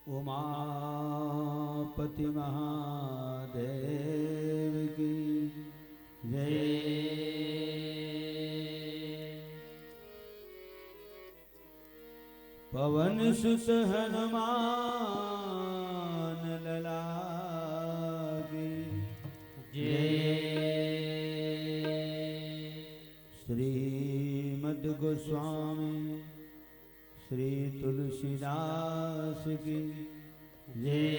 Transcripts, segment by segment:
उमापति महादेव की जय। पवन सुत हनुमान लला की जय। श्रीमद् गोस्वामी श्री तुलसीदास की जय।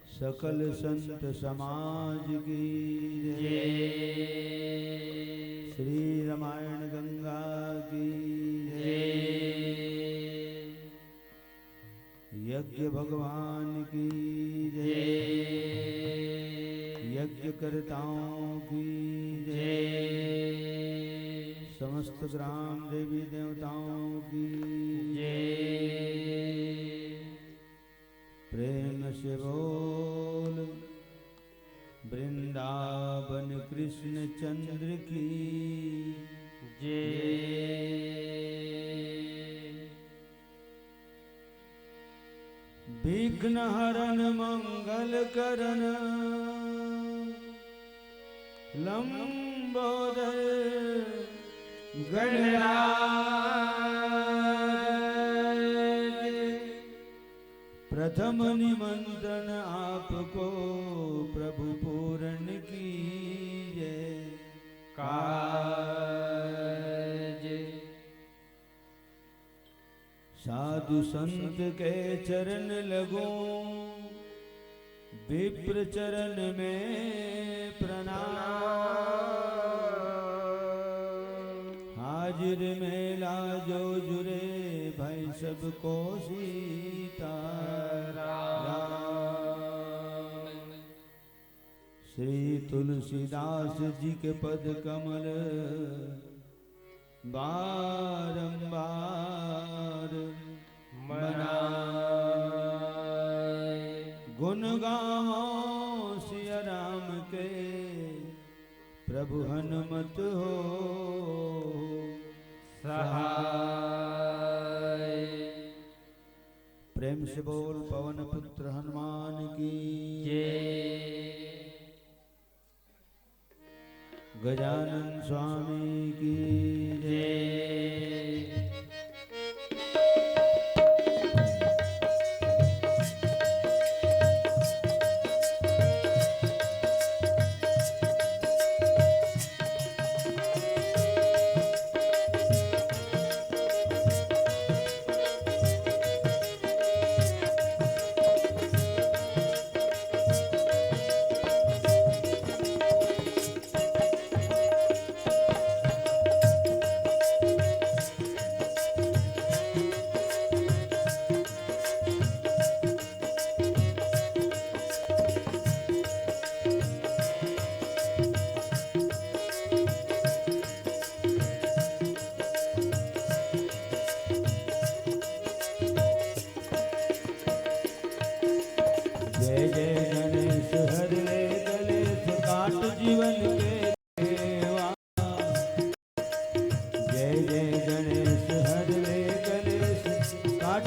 सकल संत समाज की जय। श्री रामायण गंगा की जय। यज्ञ भगवान की जय। यज्ञ कर्ताओं की जय। समस्त ग्राम देवी देवताओं की जय। प्रेम से बोल वृंदावन कृष्ण चंद्र की जय। विघ्न हरण मंगल करण लंबोदर गणराज। प्रथम निमंत्रण आपको प्रभु पूर्ण कीजिए काज। साधु संत के चरण लगो विप्र चरण में प्रणाम। हाजिर मेला जो जुरे भाई सबको सीताराम। श्री तुलसीदास जी के पद कमल बारंबार मनाए। गुण गाओ सिया राम के प्रभु हनुमत हो सहाय। प्रेम से बोल पवन पुत्र हनुमान की जय। गजानन स्वामी की जय।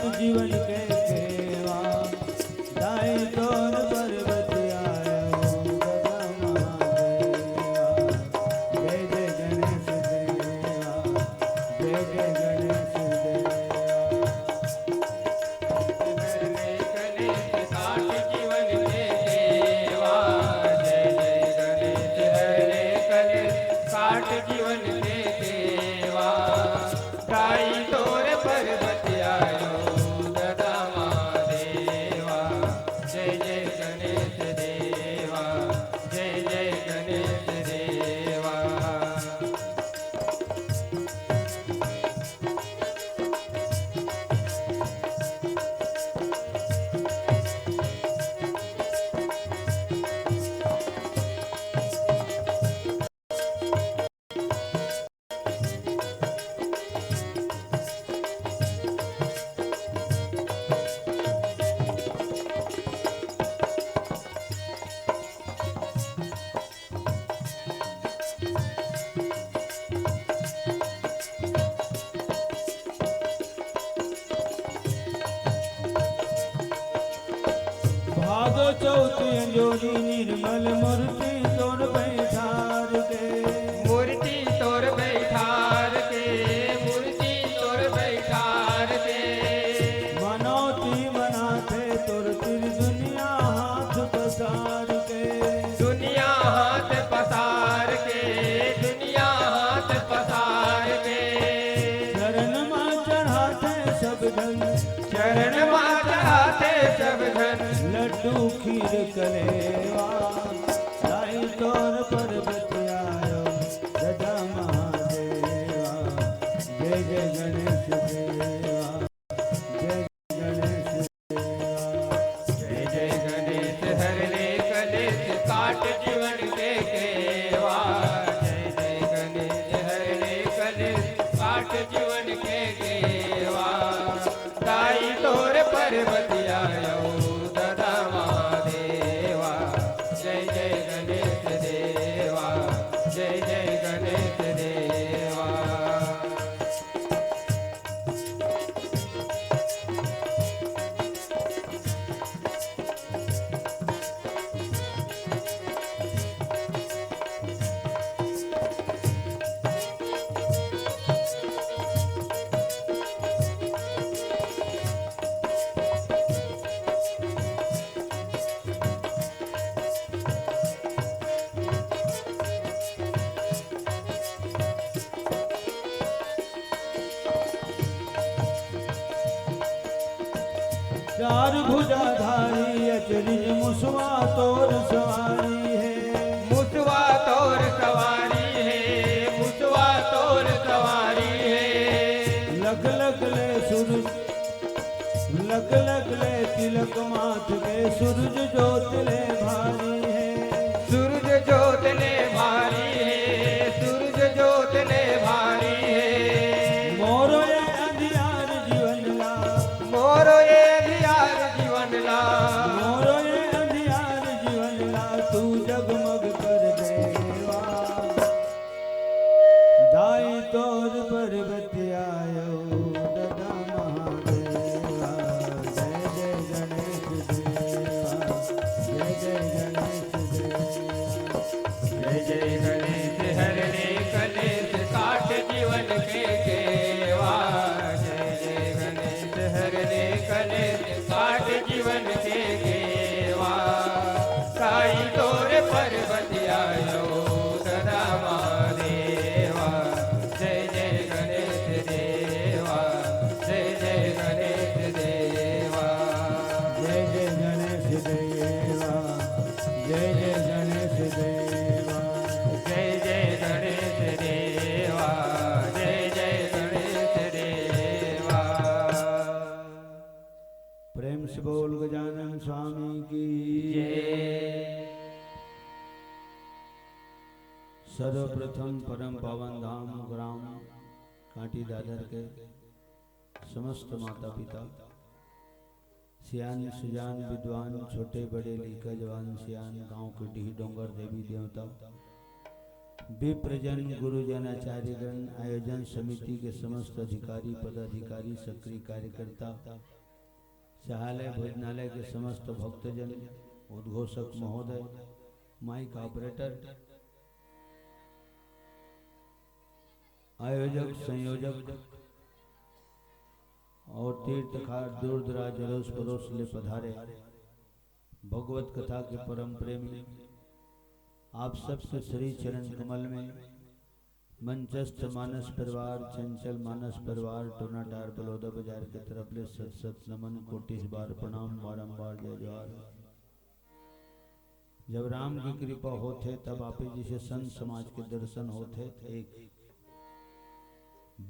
जीवन के देवा दाई तोर पर्वत आयो ददा। भादो चौथी अंजोरी निर्मल मूर्ति तोर बैठार के, मूर्ति तोर बैठार के, मूर्ति तोर बैठार के। मनौती मनाथे तोर तिर दुनिया हाथ पसार के, दुनिया हाथ पसार के, दुनिया हाथ पसार के। चरण मां चढ़ाते सब धन, चरण मां चढ़ाते सब धन, लड्डू खीर कलेवा लाई तोर पर्वत आयो सदा महादेवा। जय जय गणेश देवा, जय गणेश देवा। जय जय गणेश हरने कलेश काट जीवन के केवा। जय जय गणेश हरने कलेश काट जीवन के केवा। दाई तोर पर्वत आयो सदा महादेवा। जय जय गणेश देवा, जय जय गणेश देवा। चार भुजाधारी अचरिज मुसवा तोर सवारी है, मुसवा तोर सवारी है, मुसवा तोर सवारी है। लग लग ले सूरज, लग लग ले तिलक माथ के, सूरज जोत ले भारी है, सूरज जोत ले भारी है, सूरज जोत ले भारी है। मोरो ये अंधियार जीवन ला, मोरो ये धियार जीवन ला, मोरो ये अंधियार जीवन ला, तू जगमग कर देवा। दाई तोर पर्वत आयो ददा महादेवा। जय जय गणेश देवा, जय जय गणेश देवा। जय जय गणेश हरने कलेश काट जीवन के केवा। जय जय गणेश हरने कलेश काट जीवन के केवा। साई तोर पर्वत आयो सदा महादेवा। जय जय गणेश देवा, जय जय गणेश देवा। जय जय गणेश देवा, जय जय गणेश देवा। जय जय गणेश देवा, जय जय गणेश देवा। प्रेम से बोल गजानन स्वामी की जय। सर्वप्रथम परम पावन धाम ग्राम कांटी दादर के समस्त माता पिता, सियान सुजान विद्वान, छोटे बड़े लिखा जवान सियान, गांव के डीह डोंगर देवी देवता, विप्रजन गुरुजन आचार्यगण, आयोजन समिति के समस्त अधिकारी पदाधिकारी, सक्रिय कार्यकर्ता, सहालय भोजनालय के समस्त भक्तजन, उद्घोषक महोदय, माइक ऑपरेटर, आयोजक संयोजक और तीर्थखार दूर दराज अड़ोस पड़ोस ले पधारे भगवत कथा के परम प्रेमी, आप सबके श्री चरण कमल में मंचस्थ मानस परिवार, चंचल मानस परिवार, टोनाटार बलौदा बाजार के तरफ ले सत सत नमन, कोटिस बार प्रणाम, बारंबार जय जोहार। जब राम की कृपा होते तब आप जिसे संत समाज के दर्शन होते। एक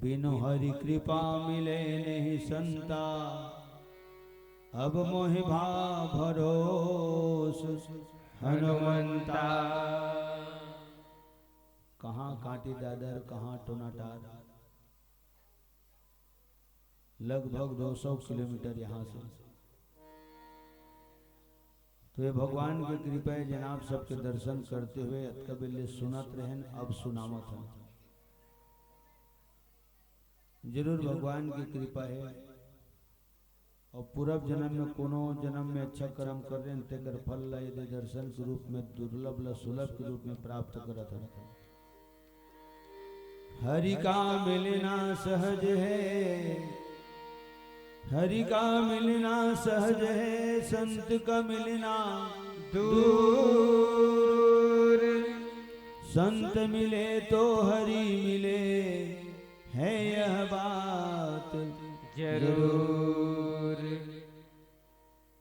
बिनु हरि कृपा मिले नहीं संता, अब मोहि भाव भरोस हनुमंता। कहाँ कांटी दादर, कहाँ टोनाटार, लगभग 200 किलोमीटर यहाँ से। तो ये भगवान की कृपा है, जनाब सबके दर्शन करते हुए अतकबिल्ले सुनत रहन, अब सुनामत हैं। जरूर भगवान की कृपा है। और पूर्व जन्म में कोनो जन्म में अच्छा कर्म कर रहे हैं तेकर फल ला यदि दर्शन के रूप में दुर्लभ ला सुलभ के रूप में प्राप्त करत है। हरि का मिलना सहज है, हरि का मिलना सहज है, संत का मिलना दूर। संत मिले तो हरि मिले है यह बात जरूर।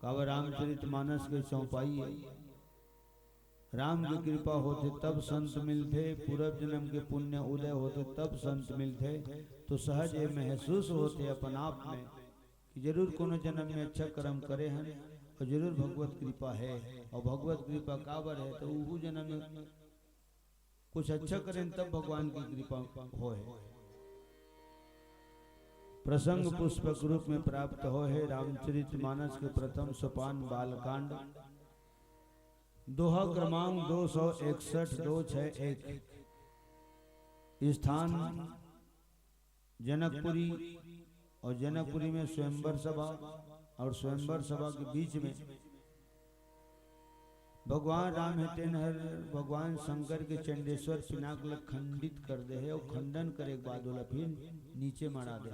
काव रामचरितमानस के चौपाई है। राम की कृपा होते तब संत मिलते, पूर्व जन्म के पुण्य उदय होते तब संत मिलते, तो सहज ये महसूस होते अपन आप में कि जरूर कोनो जन्म में अच्छा कर्म करे हैं और जरूर भगवत कृपा है। और भगवत कृपा काबर है तो वो जन्म में कुछ अच्छा करें तब भगवान की कृपा हो है। प्रसंग पुष्पक रूप में प्राप्त हो है। रामचरितमानस के प्रथम सोपान बालकांड, दोहा क्रमांक 261-261। स्थान जनकपुरी, और जनकपुरी में स्वयंवर सभा, और स्वयंवर सभा के बीच में भगवान राम हेतेनहर भगवान शंकर के चंडेश्वर पिनाकल खंडित कर दे है, और खंडन करे के बाद वाला फिर नीचे मरा दे।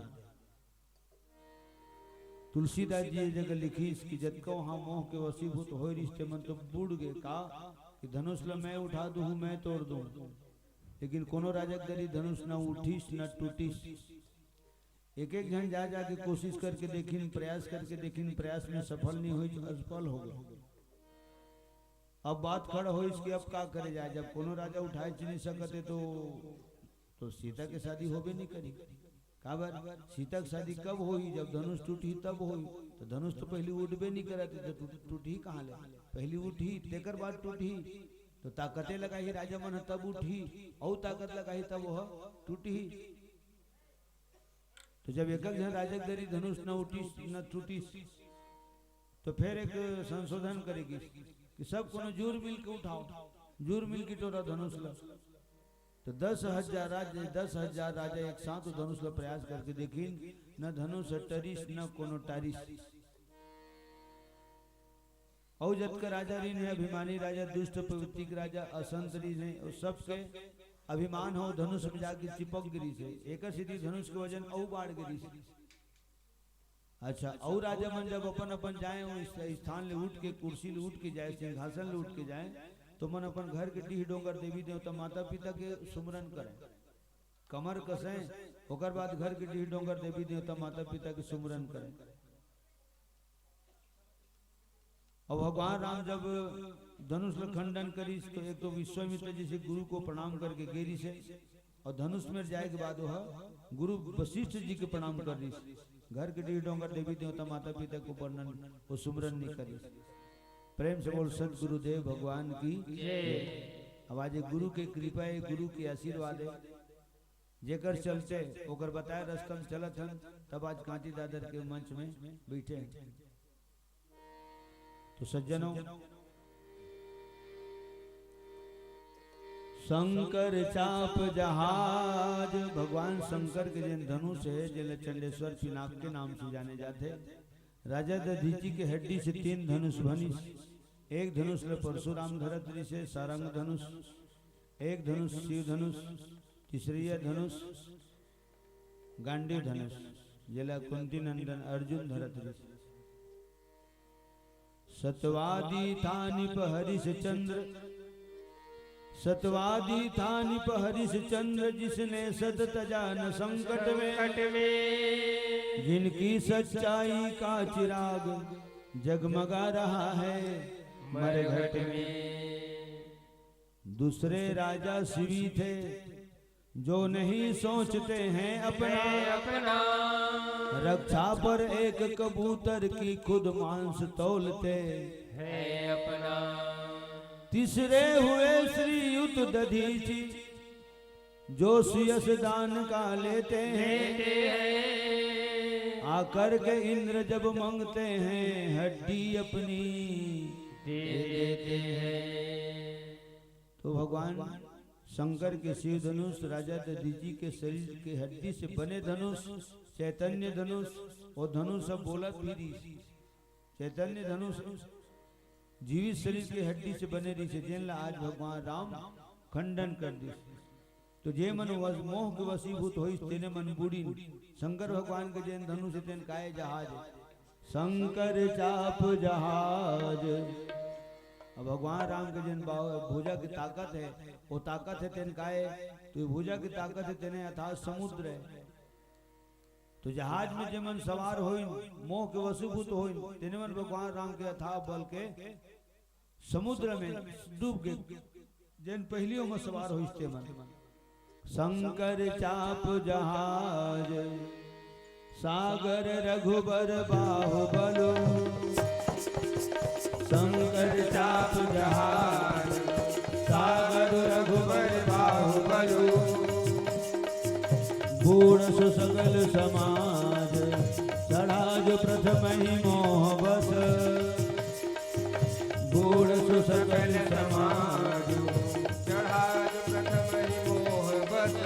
तुलसीदास जी जगह लिखी इसकी जद को हाँ मोह के वसीभूत हो रिश्ते मन तो बूढ़ गए का कि धनुष ल मैं उठा दूं मैं तोड़ दूं, लेकिन कोनो राजक दरी धनुष न उठीस न टूटीस। एक एक जन जा जाके कोशिश करके देखिन, प्रयास करके देखिन, प्रयास में सफल नहीं हुई, असफल हो गए। अब बात खड़ा हो इसकी अब का करे जाए, जब कोनो राजा उठाए नहीं सकते तो सीता के शादी होबे नहीं करी। काबर सीता की शादी कब हुई, जब धनुष टूटी तब हुई। तो धनुष तो पहले उठबे नहीं करती, तो टूटी कहाँ ले, पहली उठी तेकर बाद टूटी। तो ताकतें लगाई राजा मन तब उठी, और ताकत लगाई तब वह टूटी। तो जब एक जन राजक दरी धनुष न उठी न टूटी, तो फिर एक संशोधन करेगी कि सब को जूर मिल के उठाओ, जूर मिल के टोरा धनुष ला। तो 10,000 राजा एक साथ धनुष का प्रयास करके देखिन, न धनुष टरिस न कोनो टारिस। और जब का राजा रीन है अभिमानी राजा, दुष्ट प्रवृत्ति के राजा, असंत रीन है, और सबके अभिमान हो धनुष में जाके चिपक गिरी से एक सीधी धनुष के वजन और बाढ़ गिरी से। अच्छा, और राजा मन जब अपन अपन जाए स्थान ले उठ के, कुर्सी ले उठ के जाए, सिंहासन ले उठ के जाए, तो मन अपन घर के डीह डोंगर देवी देवता माता पिता के सुमरन करें, कमर कसें, ओकर बाद घर के डीह डोंगर देवी देवता माता पिता के सुमरन करें। और भगवान राम जब धनुष खंडन करी तो एक तो विश्वामित्र जैसे गुरु को प्रणाम करके गेरी से, और धनुष में जाए के बाद वह गुरु वशिष्ठ जी के प्रणाम कर रही, घर के डीह डोंगर देवी देवता माता पिता को वर्णन वो सुमरन नहीं करी। प्रेम से बोल सत गुरुदेव भगवान की जय। अब आज गुरु के कृपा है, गुरु के आशीर्वाद है, जेकर चलते ओकर बताए रास्ता में चलत हन, तब आज कांटी दादर के मंच में बैठे हैं। तो सज्जनों, शंकर चाप जहाज, भगवान शंकर के जिन धनुष है जिले चंडेश्वर पिनाक के नाम से जाने जाते। राजा दधीची के हड्डी से 3 धनुष बनी, एक धनुष ले परशुराम धरत से सारंग धनुष, एक धनुष शिव धनुष, तीसरी धनुष गांडी धनुष जिला कुंती नंदन अर्जुन धरत। सतवादी था निप हरिश चंद्र, सतवादी था निप हरिश चंद्र, जिसने सतत जान संकट में, जिनकी सच्चाई का चिराग जगमगा रहा है मरघट में। दूसरे राजा शिवी थे जो नहीं सोचते हैं अपना, रक्षा पर एक कबूतर की खुद मांस तौलते हैं अपना। तीसरे हुए श्रीयुत दधीची जो सुयस दान का लेते हैं, आकर के इंद्र जब मांगते हैं हड्डी अपनी दे देते हैं। तो भगवान शंकर के शिव धनुष, राजा दधीची के शरीर के हड्डी से बने धनुष, चैतन्य धनुष, और धनुष सब बोला पीरी चैतन्य धनुष जीवित शरीर के हड्डी से बने रही से जिनला आज भगवान राम खंडन कर दी। तो जे मन मोह के वशीभूत होई तेने मन बूढ़ी। शंकर भगवान के जैन धनुष तेन काय जहाज, शंकर चाप जहाज। अब भगवान राम के जन भुजा की ताकत है, वो ताकत है तेन काय, तो भुजा की ताकत है तेने अर्थात समुद्र है। तो जहाज में जे मन सवार होई मोह के वशीभूत होई तेने मन भगवान राम के अथाह बल के समुद्र में डूब गए। जन पहलियों में सवार होई ते मन शंकर चाप जहाज, सागर रघुबर बाहुबलो। शंकर चाप जहाज, सागर रघुबर बाहुबलो। बूढ़ सुसकल समाज, चढ़ा जो प्रथम ही मोह बस। बूढ़ सुसकल समाज, चढ़ा जो प्रथम ही मोह बस।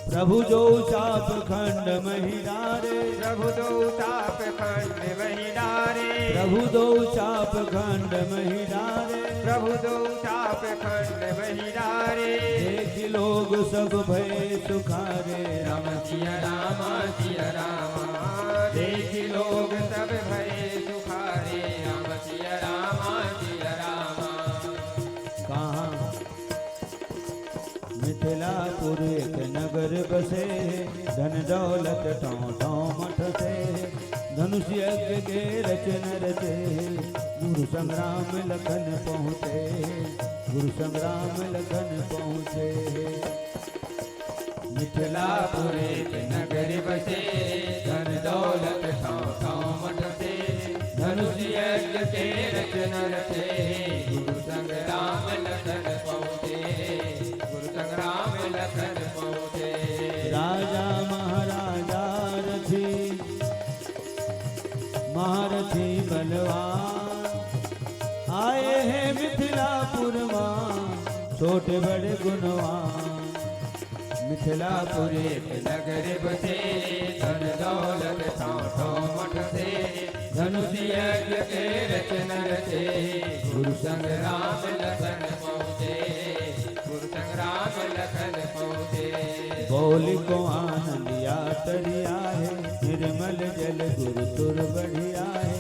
प्रभु जो चाप खंड महिलारे, प्रभु दो चाप खंड महिलारे। प्रभु दो चाप खंड महिलारे। प्रभु दो चाप खंड महिलारे। देख लोग सब भय सुखारे, राम सिया रामा सिया रामा। देख लोग सब भय सुखारे, राम सिया रामा सिया रामा। कहाँ मिथिलापुर एक नगर बसे, धन दौलत ठों ठों मठ से। धनुष यज्ञ के रचन रचे, गुरु संग्राम लखन पहुँचे। गुरु संग्राम लखन पहुँचे। मिथिलापुर एक नगर बसे, धन दौलत ठों ठों मठ से। धनुष यज्ञ के रचन रचे, गुरु संग्राम लखन पहुँचे। गुरु संग्राम लखन पहुँचे। राजा महाराजा रथी, महारथी बलवान, आए हैं मिथिलापुर मां, छोटे बड़े गुणवान। मिथिलापुर एक नगर बसे, धन दौलत ठों ठों मठ से। धनुष यज्ञ के रचन रचे, गुरु संग्राम लखन पहुँचे। गुरु संग्राम लखन पहुँचे। बोली को आनंद या तरिया है, निर्मल जल गुरु तुर बढ़िया है।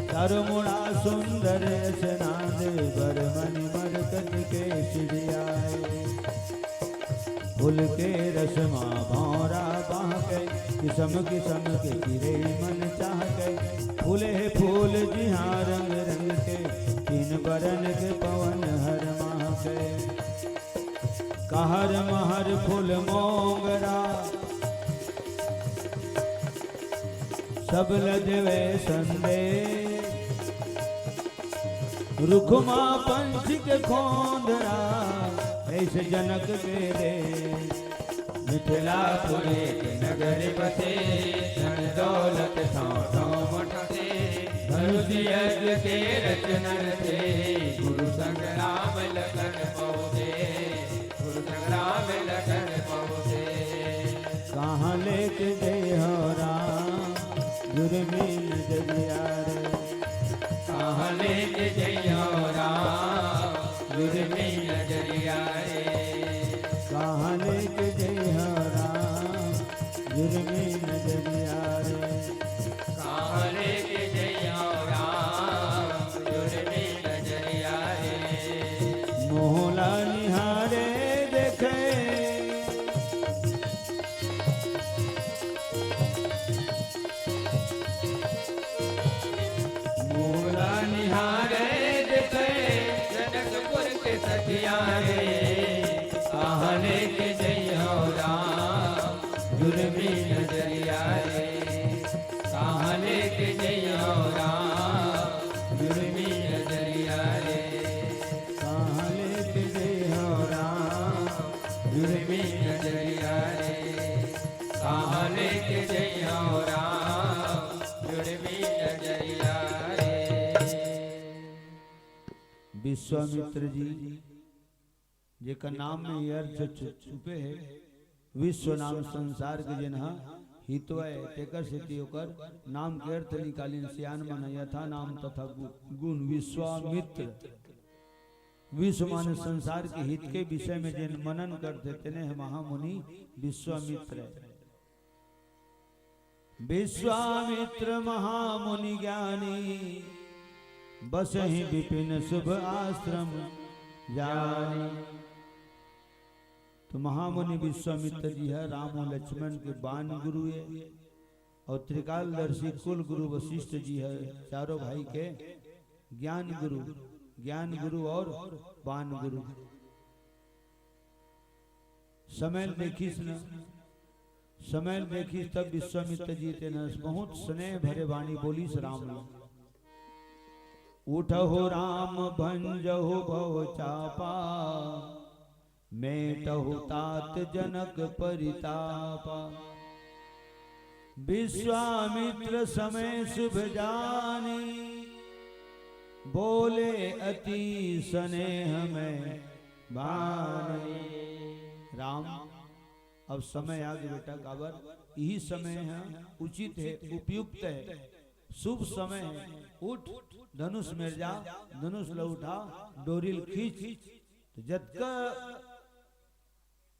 चारों मुड़ा सुंदर स्नान, बर मणि मरकत के सिरिया है। फूल के रसमा भौरा बाह के, किस्म किस्म के गिरे मन चाह के। फूले फूल जिहाँ रंग रंग के, तीन बरन के पवन हर माह के। कहर महर फूल मोंगरा, सब लजवे संदेश। रुखमा पंछ के खोंदरा, ऐसे जनक के रे। मिथिलापुर एक नगर बसे, धन दौलत ठों ठों मठ से। धनुष यज्ञ के रचन रचे, गुरु संग्राम लखन पहुँचे। गुरु संग्राम लखन पहुँचे। कहाँ लेके गए हो राम, जुर्मी नजरिया रे। कहाँ लेके जइयो राम, जुर्मी नजरिया रे। कहाँ लेके गए हो राम, जुर्मी नजरिया रे। कहाँ लेके जइयो राम, जुर्मी नजरिया रे। मोहला निहारे देखे, मोहला निहारे देखे, जनकपुर के सखिया रे। कहाँ लेके जइयो राम, जुर्मी नजरिया रे। कहाँ लेके जइयो राम, जुर्मी नजरिया रे। कहाँ लेके गए हो राम, जुर्मी नजरिया रे। कहाँ लेके जइयो राम, जुर्मी नजरिया रे। विश्वामित्र जी जेकर नाम में ये अर्थ छुपे है। विश्व नाम संसार के जिन हितवय तेकर से ओकर नाम के अर्थ निकालीन सियान मन यथा नाम तथा गुण। विश्वामित्र विश्व मान संसार के हित के विषय में जिन मनन करते तेने महामुनि विश्वामित्र। विश्वामित्र महामुनि ज्ञानी बसहि विपिन शुभ आश्रम जानी। तो महामुनि विश्वामित्र जी है राम और लक्ष्मण के बान गुरु है और त्रिकालदर्शी कुल गुरु वशिष्ठ जी है चारों भाई के ज्ञान गुरु और बान गुरु। समय देखी तब विश्वामित्र जी ते बहुत स्नेह भरे वाणी बोली राम उठहो राम भंजहो भव चापा मेटहु तात जनक परितापा। विश्वामित्र समय शुभ जानी बोले अति स्नेह में बानी। राम अब समय आ गया बेटा काबर, यही समय है, उचित है, उपयुक्त है, शुभ समय है। उठ धनुष मेर जा, धनुष ल उठा, डोरिल खींच। तो जत का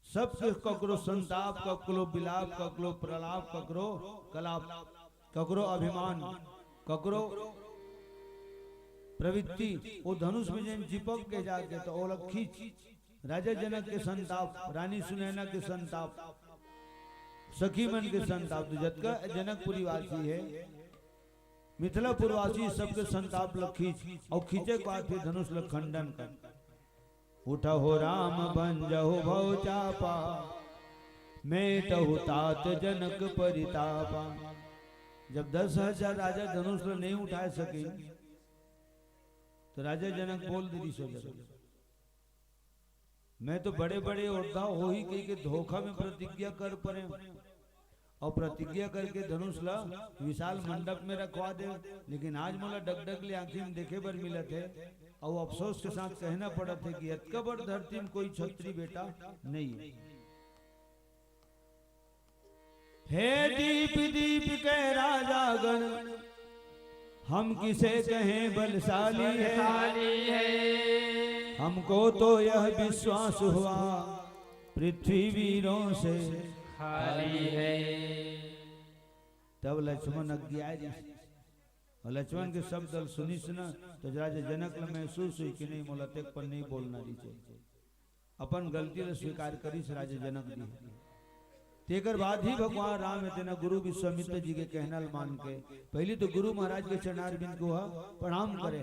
सब ककरो संताप, ककरो विलाप, ककरो प्रलाप, ककरो कलाप, ककरो अभिमान, ककरो प्रवृत्ति वो धनुष में जन चिपक के जाके तो ओलक खींच। राजा जनक के संताप, रानी सुनैना के संताप, सखी मन के संताप। तो जत का जनकपुरी वासी है, मिथिलापुर वासी सबके संताप ल खींच और खींचे के बाद फिर धनुष ल खंडन कर। उठहो राम भंजहो भव चापा मेटहु तात जनक परितापा। जब 10,000 राजा धनुष ल नहीं उठा सके तो राजा जनक बोल दी सोच मैं तो बड़े बड़े ओढ़ा हो ही कही के धोखा में प्रतिज्ञा कर पड़े और प्रतिज्ञा करके धनुष ला विशाल मंडप में रखवा दे। लेकिन आज मोला डगडग ले आंखी में देखे बर मिला थे और अफसोस के साथ कहना पड़ा थे कि अतका बड़ धरती में कोई छत्री बेटा नहीं है। हे दीप दीप के राजा गण हम किसे कहें बलशाली है। हमको तो यह विश्वास हुआ पृथ्वी वीरों से खाली है। तब लक्ष्मण अज्ञा जी और लक्ष्मण के शब्द सुनी सुना तो राजा जनक ने महसूस हुई कि नहीं मोला तेक पर नहीं बोलना चाहिए। अपन गलती ने स्वीकार करी से राजा जनक जी तेकर बाद ही भगवान राम इतना गुरु विश्वामित्र जी के कहना मान के पहले तो गुरु महाराज के चरणारविंद को प्रणाम करे।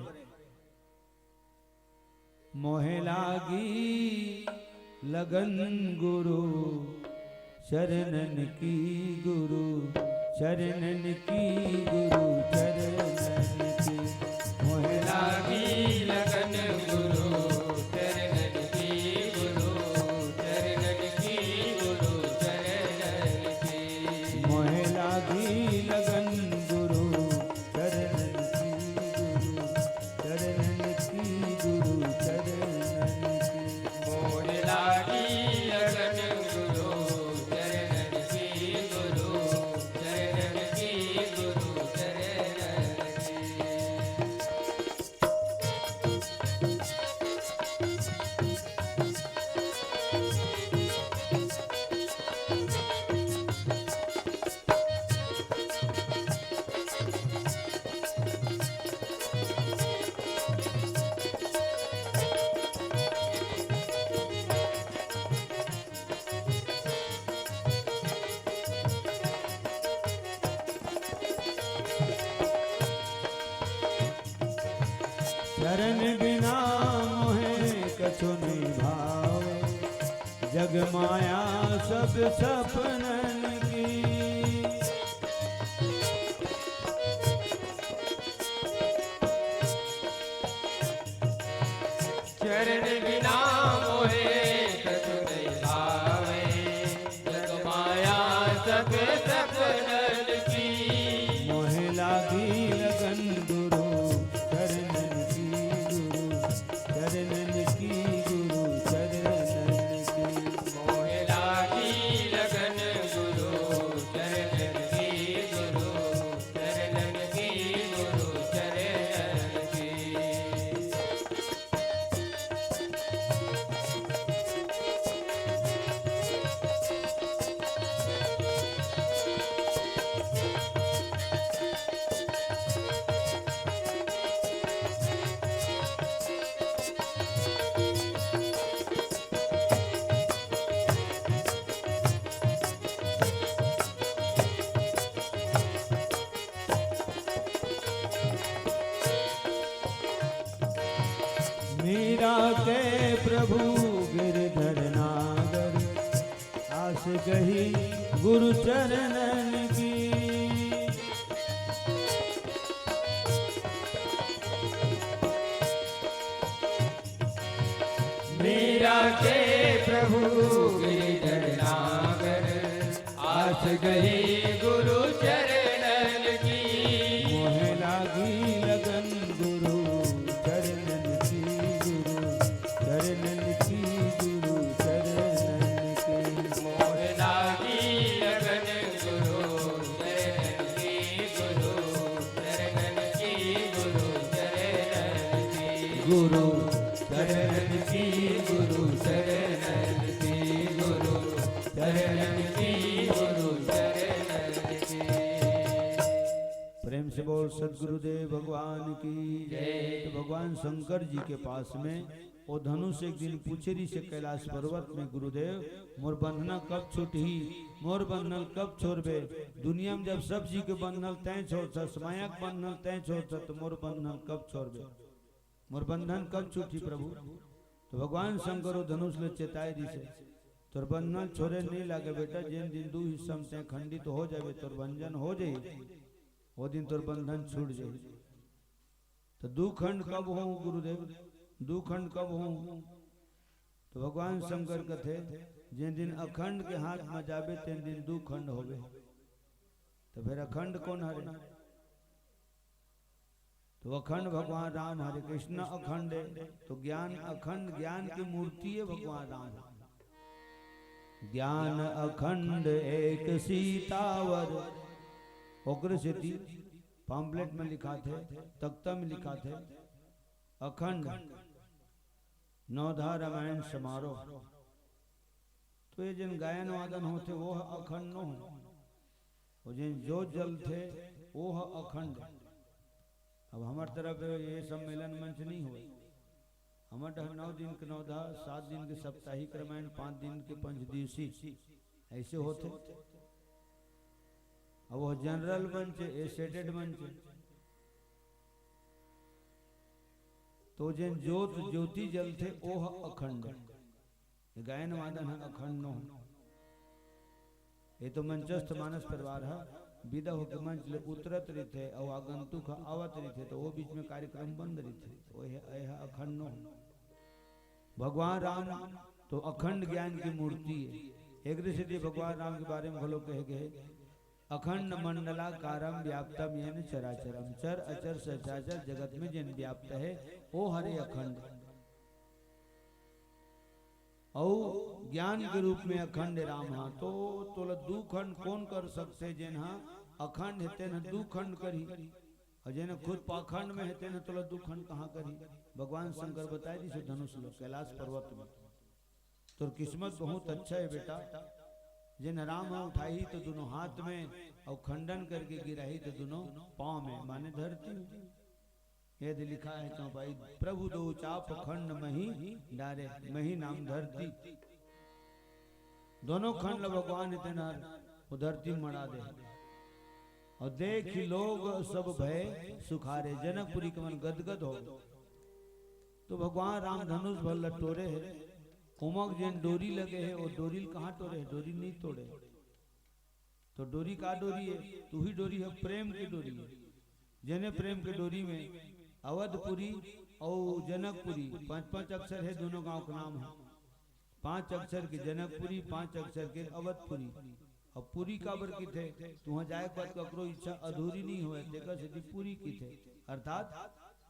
मोहे लागी लगन गुरु शरणन की गुरु चरणन की गुरु चरणन की। मोहे लागी लगन गुरु चरणन की गुरु चरणन की गुरु चरणन की। मोहे लागी लगन गुरु चरणन की गुरु चरणन की गुरु चरणन की। मोहे लागी लगन शरण बिना मोहे कछु नहीं भावे जग माया सब सपनन की। शरण बिना मोहे कछु नहीं भावे जग माया सब सपनन की। मोहे लागी लगन गुरु चरणन की गुरु चरणन की गुरु चरणन के प्रभु गिरधर नागर आस कही गुरु चरणन की। मीरा के प्रभु गिरधर नागर आस गई गुरु चरणन की। मोह लागी लगन गुरु चरणन की, गुरु चरणन की, गुरु चरणन की। मोह लागी लगन गुरु चरणन की, गुरु चरणन की, गुरु चरणन की। गुरु चरणन की, गुरु चरणन की, गुरु चरणन की, गुरु चरणन की। प्रेम से बोल सदगुरुदेव भगवान की जय। तो भगवान शंकर जी के पास में वो धनुष एक दिन पुछेरी से कैलाश पर्वत में, गुरुदेव मोर बंधना कब छूटी, मोर बंधन कब छोड़बे। दुनिया में जब सब जी के बंधन तय छोड़, माया के बंधन तय छोड़, तो मोर बंधन कब छोड़बे, मोर बंधन कब छूटी प्रभु। तो भगवान शंकर धनुष ले चेताए दी से, तोर बंधन छोड़े नहीं लागे बेटा, जिन दिन दू हिस्सा में खंडित तो हो जाए, तोर भंजन हो जाए, वो दिन तोर बंधन छूट जाए। तो दू खंड कब हो गुरुदेव, दू खंड कब हो। तो भगवान शंकर कथे, जिन दिन अखंड के हाथ में जाबे तीन दिन दू खंड होवे। तो फिर अखंड कौन हरे, तो अखंड भगवान राम, हरे कृष्ण अखंड है। तो ज्ञान अखंड, ज्ञान की मूर्ति है भगवान राम। ज्ञान अखंड एक सीतावर, ओकर सिद्धि पम्पलेट में लिखा थे, तख्ता में लिखा थे, अखंड नवधा रामायण समारोह। तो ये जिन गायन वादन होते वो अखंड न हो, और जिन जो जल थे वो अखंड। अब हमारे तरफ ये सम्मेलन मंच नहीं हुए, हमारे 9 दिन के नवधा, 7 दिन के साप्ताहिक रामायण, 5 दिन के पंचदिवसी ऐसे होते। अब वो जनरल मंच, एसेटेड मंच। तो जिन ज्योत ज्योति जल थे वो अखंड, गायन वादन है अखंड न हो। ये तो मंचस्थ मानस परिवार है, विदा होकर मंच ले उतरत रही थे और आगंतुक आवत रही थे, तो वो बीच में कार्यक्रम बंद रही थे, वो है अखंड न हो। भगवान राम तो अखंड ज्ञान की मूर्ति है। एक ऋषि भगवान राम के बारे में भलो कहे गए, अखंड मंडलाकारम व्याप्तम येन चराचरम, चर अचर सचराचर जगत में जिन व्याप्त है वो हरे अखंड। और ज्ञान के रूप में अखंड राम। हाँ तो तोला दू खंड कौन कर सकते, जिन हाँ अखंड हेते न दू खंड करी, और जिन खुद पाखंड में हेते न तोला दू खंड कहाँ करी। भगवान शंकर बताए जिसे धनुष लो कैलाश पर्वत में। तो किस्मत बहुत अच्छा है बेटा, जिन राम उठाई तो दोनों हाथ में, और खंडन करके गिराई तो दोनों पांव में, माने धरती। यदि लिखा है तो भाई प्रभु दो चाप खंड मही डारे, मही नाम धरती। दोनों खंड भगवान इतना वो धरती मड़ा दे, और देख लोग सब भय सुखारे, जनकपुरी के मन गदगद हो। तो भगवान राम धनुष भर लटोरे है, उमक जिन डोरी लगे है, वो डोरी कहाँ तोड़े, डोरी नहीं तोड़े। तो डोरी का डोरी है, तू ही डोरी है, प्रेम की डोरी है। जने प्रेम की डोरी में अवधपुरी और जनकपुरी 5-5 अक्षर है, दोनों गांव का नाम है। 5 अक्षर के जनकपुरी, 5 अक्षर के अवधपुरी। और पूरी काबर की थे, तुह जाए पर ककरो इच्छा अधूरी नहीं हुए, देखा सिद्धि पूरी की थे। अर्थात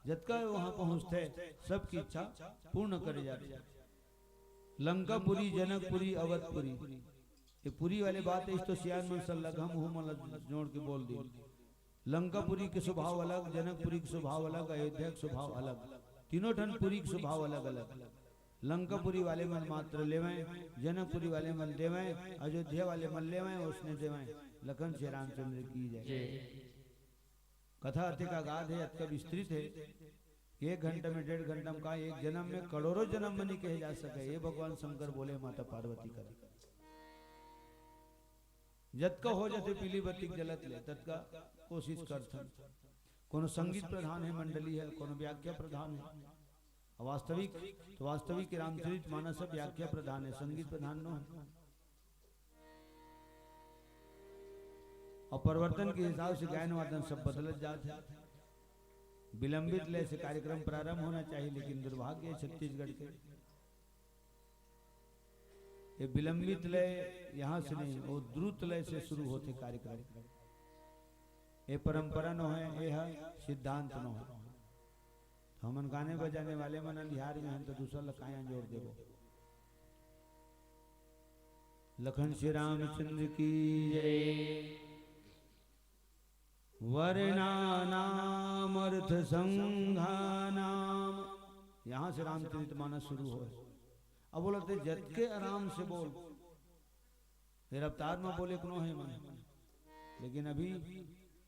जतका वहां पहुंचते सबकी इच्छा पूर्ण करे जाते। लंकापुरी, जनकपुरी, अवधपुरी, ये पूरी वाली बात है। इस तो सियान मन सल लग हम जोड़ के बोल दी। लंकापुरी के स्वभाव अलग, जनकपुरी के स्वभाव अलग, अयोध्या के स्वभाव अलग, तीनों ठन पुरी के स्वभाव अलग अलग। लंकापुरी वाले मन मात्र लेवें, जनकपुरी वाले मन देवें, अयोध्या वाले मन लेवें, उसने देवें। लखन श्री रामचंद्र की जय। कथा अति का गाध है, अति का विस्तृत है। 1 घंटे में 1.5 घंटा में का, एक जन्म में करोड़ों जन्म में नहीं कहे जा सके। ये भगवान शंकर बोले माता पार्वती कर जतका हो जाते पीली बत्ती जलत ले, तत्का कोशिश करथन। कोनो संगीत प्रधान है मंडली है, कोनो व्याख्या प्रधान है, वास्तविक रामचरित मानस व्याख्या प्रधान है, संगीत प्रधान नो है। और परिवर्तन के हिसाब से गायन वादन सब बदलत जाते हैं। विलंबित लय से कार्यक्रम प्रारंभ होना चाहिए, लेकिन दुर्भाग्य है छत्तीसगढ़ के ये विलंबित लय यहाँ से नहीं, वो द्रुत लय से शुरू होते कार्यक्रम। ये परंपरा न है, यह सिद्धांत न है। हमन गाने बजाने वाले मन बिहार में हैं तो दूसरा लकाया जोड़ देवो। लखन श्री रामचंद्र की जय। वर्णानाम अर्थ संघानाम, यहां से रामचरित मानस शुरू हो। अब बोलते जत के आराम से बोल, ये रफ्तार में बोले क्यों है मन, लेकिन अभी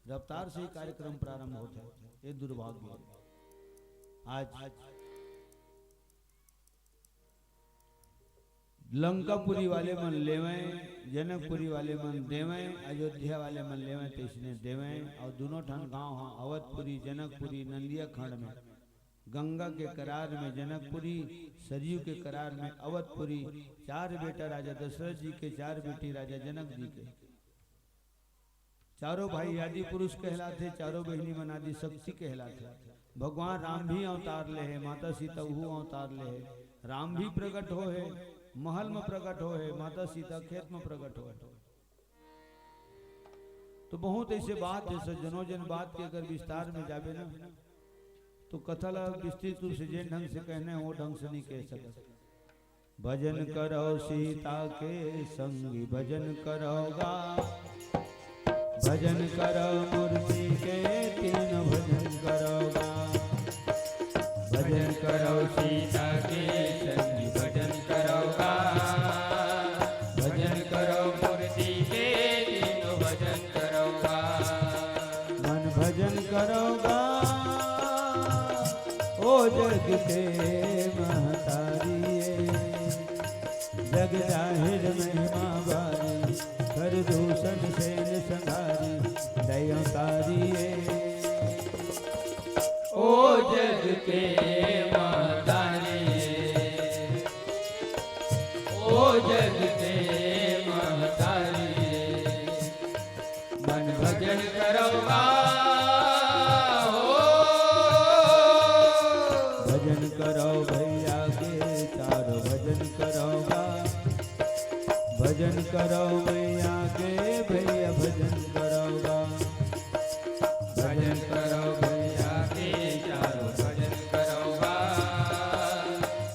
रफ्तार से ही कार्यक्रम प्रारंभ होता है। ये दुर्भाग्य है। आज लंकापुरी वाले मन लेवें, जनकपुरी वाले मन देवें, अयोध्या वाले मन लेवें तो इसने देवें। और दोनों ठन गांव हाँ, अवधपुरी जनकपुरी नंदिया खंड में, गंगा के करार में जनकपुरी, सरयू के करार में अवधपुरी। 4 बेटा राजा दशरथ जी के, 4 बेटी राजा जनक जी के। चारों भाई आदि पुरुष कहलाते, चारों बहनी मन आदि शक्ति कहलाते। भगवान राम भी अवतार ले है, माता सीता वो अवतार ले है। राम भी प्रकट हो है, महल में प्रकट हो है, माता सीता खेत में प्रकट हो है। तो बहुत ऐसे बात है सज्जनों, जन बात के अगर विस्तार में जावे ना तो कथा विस्तृत रूप से जिन ढंग से कहने वो ढंग से नहीं कह सकते। भजन करो सीता के संगी, भजन करोगा, भजन करो मूर्ति के 3 भजन करोगा। भजन करो सीता के संगी, भजन करोगा, भजन करो मूर्ति के 3 भजन करोगा। मन भजन करोगा ओ जग के महतारिये, जग जाहिर महिमा बारी, कर दूषण सेन संघारी, दया तारिये। ओ जग के महतारिये, ओ जग के महतारिये, मन भजन करोगा। भजन करो भैया के 4 भजन करोगा, भजन करो मैया के भैया भजन करोगा। भजन करो भैया के 4 भजन करोगा,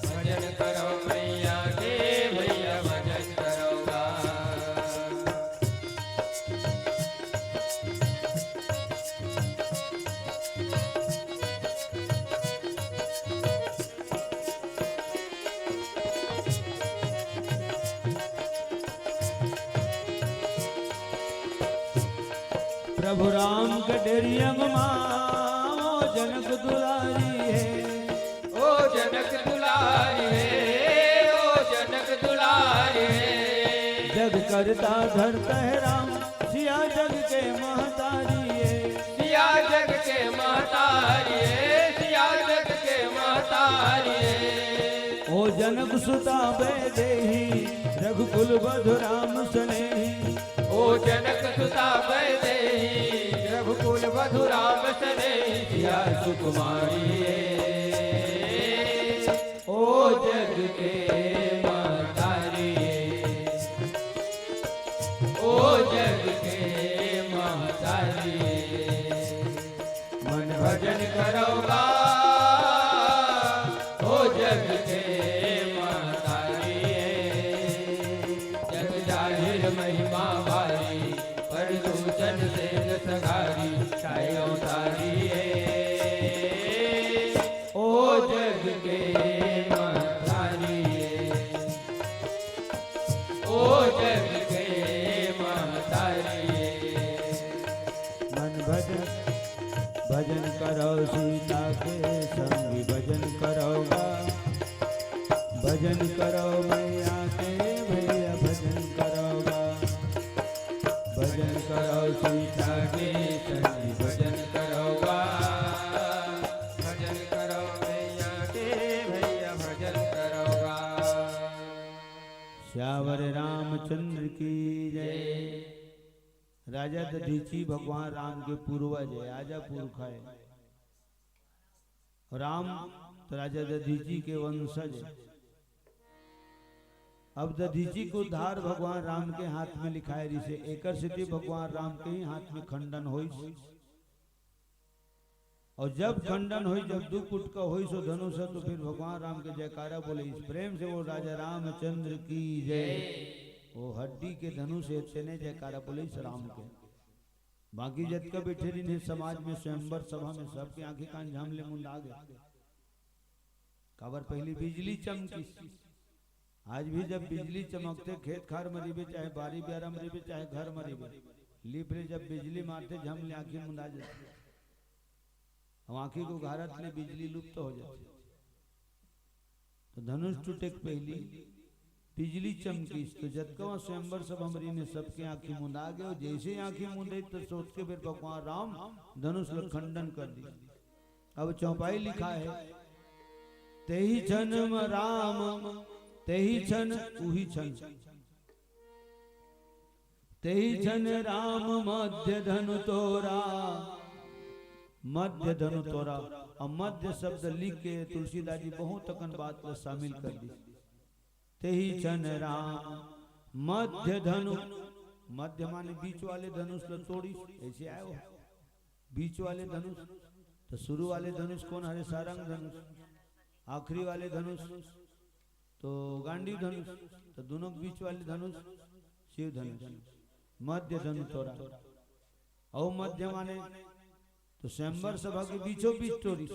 भजन करो मैया के भैया भजन करोगा। प्रभु राम कटेरिया माँ जनक दुलारी है, ओ जनक दुलारी है, ओ जनक दुलारी है। जग करता धरता है राम, सिया जग के महतारी है। सिया जग के महतारी है, सिया जग के महतारी है। ओ जनक सुता बैदेही, रघुकुल बधु राम सनेही। ओ जनक सुता बैदेही, रघुकुल बधु राम सनेही। सिया सुकुमारी है, ओ जग के महतारी है, ओ जग के महतारी है। मन भजन करोगा, ओ जग के महतारी है। जग जाहिर महिमा भारी, प्रदूषण से न सगारी, छाई अवतारी है। ओ जग के महतारी है, ओ जग के महतारी है। मन भजन करो सीता के संगी, भजन करोगा, भजन करो मैया के भैया भजन करोगा। भजन करो सीता के संगी, भजन करोगा, भजन करो मैया के सियावर रामचंद्र की जय। राजा दधीची भगवान राम के पूर्वज है, आजा पुरख है। राम तो राजा दधीची के वंशज है। अब दधीची को उद्धार भगवान राम के हाथ में लिखा है, जिसे एकर सिद्धि भगवान राम के ही हाथ में खंडन होई। और जब खंडन हुई, जब दुख उठ का हुई सो धनुष, तो फिर भगवान राम के जयकारा बोले। इस प्रेम से वो राजा रामचंद्र की जय। वो हड्डी के धनुष ने जयकारा बोले इस राम के। बाकी जत का बैठे रही समाज में स्वयंवर सभा में सबकी आंखें कान झामले मुंड आ गए। काबर पहली बिजली चमकी। आज भी जब बिजली चमकते खेत खार मरीबे, चाहे बारी ब्यारा मरीबे, चाहे घर मरीबे, लीपरे जब बिजली मारते झमले आंखें मुंडा जाती। हम आंखी को घारत ले बिजली लुप्त हो जाती। तो धनुष टूटे पहली बिजली चमकी। तो जतकवा स्वयंवर सब हमरी ने सबके आंखी मुंदा गए। और जैसे आंखी मुंदे तो सोच के फिर भगवान राम धनुष का खंडन कर दी। अब चौपाई लिखा है, तेहि क्षण राम तेहि क्षण उही क्षण, तेहि क्षण राम मध्य धनु तोरा। मध्य धनु तोरा। और मध्य शब्द लिख के तुलसीदास जी बहुत तकन बात को शामिल कर दी। तेहि क्षण राम मध्य धनु। मध्य माने बीच वाले धनुष को तोड़ी, ऐसे आयो बीच वाले धनुष। तो शुरू वाले धनुष कौन? हरे सारंग धनुष। आखिरी वाले धनुष तो गांडी धनुष। तो दोनों बीच वाले धनुष शिव धनुष। मध्य धनु तोरा। और मध्य माने तो स्वयंवर सभा के बीचों बीच टोरी।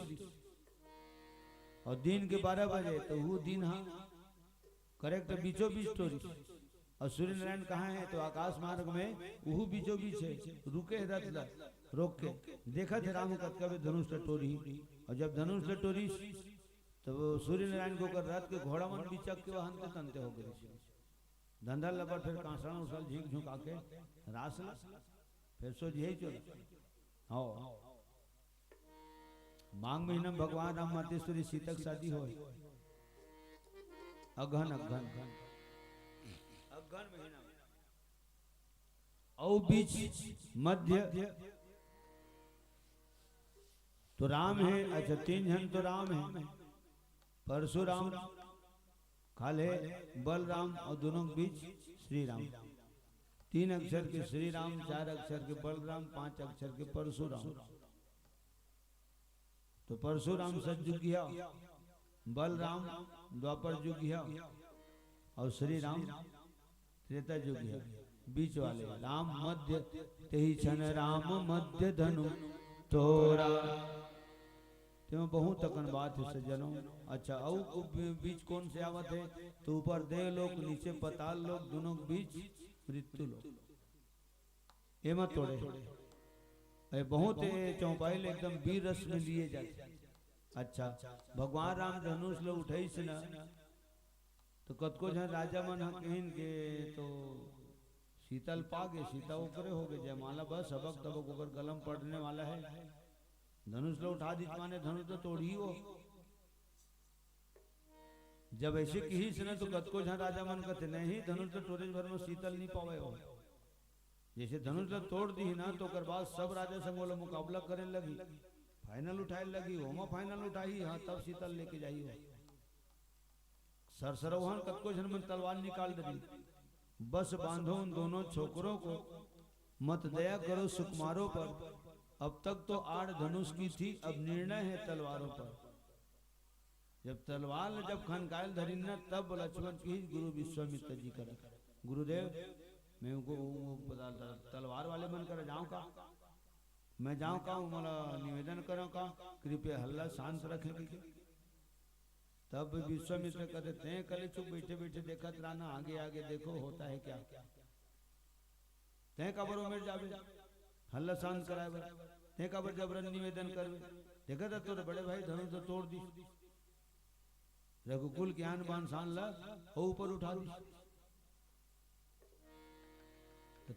और दिन के 12 बजे तो वो दिन हाँ करेक्ट बीचों बीच टोरी। और सूर्य नारायण कहाँ है? तो आकाश मार्ग में वो बीचों बीच है। रुके रथ रोक के देखा थे राम कत कभी धनुष टोरी। और जब धनुष टोरी तो वो सूर्य नारायण को कर रथ के घोड़ा मन बिचक के वहां तनते हो गए। धंधा लबर फिर कांसण उसल झीक झुका के रास फिर सो यही चल। हाँ मांग महीना भगवान राम मातेश्वरी सीतक शादी हो। अगहन अगहन अगहन महीना में और बीच मध्य तो राम है। अच्छा 3 जन तो राम है, परशुराम खाले बलराम और दोनों के बीच श्री राम। 3 अक्षर के श्री राम, 4 अक्षर के बलराम, 5 अक्षर के परशुराम। तो परशुराम सतयुग किया, बलराम द्वापर युग किया और श्री राम त्रेता युग किया। बीच वाले राम मध्य, तेहि क्षण राम मध्य धनु तोरा। तो बहुत तकन बात है सज्जनों। अच्छा और बीच कौन से आवत है? तो ऊपर देव लोक, नीचे पताल लोक, दोनों के बीच मृत्यु लोक। ये मत तोड़े। बहुत चौपाई एकदम वीर रस में लिए जाते। अच्छा भगवान राम धनुष लोग उठाई से ना तो कतको जन राजा मन कहिन के तो शीतल पागे, सीता ऊपरे हो गए जयमाला, बस हबक तबक ऊपर गलम पड़ने वाला है। धनुष लोग उठा दी माने धनुष तो तोड़ी हो। जब ऐसे कही से ना तो कतको जन राजा मन कहते नहीं धनुष तो तोड़े भर में शीतल नहीं पावे हो। जैसे धनुष तोड़ दी ना तो कर बाद सब राजा से बोला मुकाबला करे लगी, फाइनल उठाए लगी, होमा फाइनल उठाई। हाँ तब शीतल लेके जाई हो। सरसरोहन कतको जन में तलवार निकाल दी। बस बांधो उन दोनों छोकरों को, मत दया करो सुकुमारों पर। अब तक तो आड़ धनुष की थी, अब निर्णय है तलवारों पर। जब तलवार जब खनकायल धरी न तब लक्ष्मण की गुरु विश्वामित्र जी कर गुरुदेव मैं उनको तलवार वाले मन कर जाऊं का, मैं जाऊं का, मला निवेदन करो का, कृपया हल्ला शांत रखें। तब विश्वामित्र कहते तय कले चुप बैठे बैठे देखत रहना, आगे आगे देखो होता है क्या। तय कबर उमेर जावे हल्ला शांत कराए, तय कबर जबरन निवेदन करवे। देखा था तोरे बड़े भाई धनुष तो तोड़ दी, रघुकुल ज्ञान बान सान ला ऊपर उठा दी।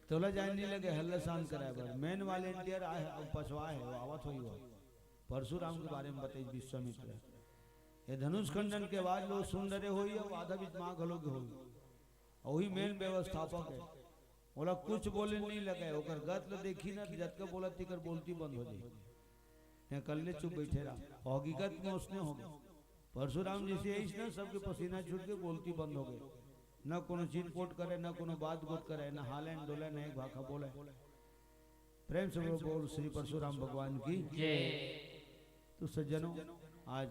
तोला जान नहीं लगे हल्ला शांत कराए। मेन वॉलेंटियर आए अब पछवा है वो आवत हुई हो। परशुराम के बारे में बताई विश्वामित्र। ये धनुष खंडन के बाद लोग सुन रहे हो, आधा बीच माँ घलोगे हो। वही मेन व्यवस्थापक है। बोला कुछ बोले नहीं लगे ओकर गत ल देखी ना जत का बोला तिकर बोलती बंद हो जाए ते कर ले चुप बैठे रहा। हकीकत में उसने हो गया परशुराम जी से ना सबके पसीना छूट के बोलती बंद हो गए, न कोनो चिटपोट करे न कोनो बात गोत करे न हाले न डोले न एक भाखा बोले। प्रेम से बोल श्री परशुराम भगवान की जय। तो सज्जनों आज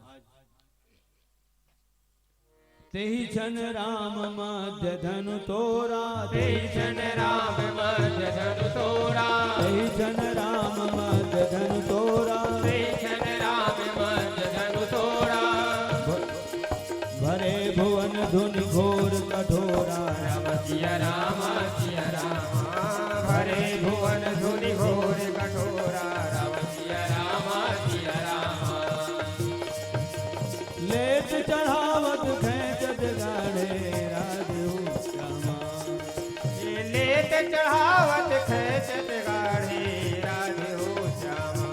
तेहि छन राम मध्य धनु तोरा, तेहि छन राम मध्य धनु तोरा, तेहि छन राम मध्य धनु तोरा, तेहि छन राम मध्य धनु तोरा। भरे भुवन धुनि घोर कठोरा, राम सिया राम सिया राम। भरे भुवन धुनि घोर कठोरा, राम सिया राम सिया राम। लेत चढ़ावत खेचत गाढ़े राधे श्यामा, लेत चढ़ावत खेचत गाढ़े राधे हो श्यामा।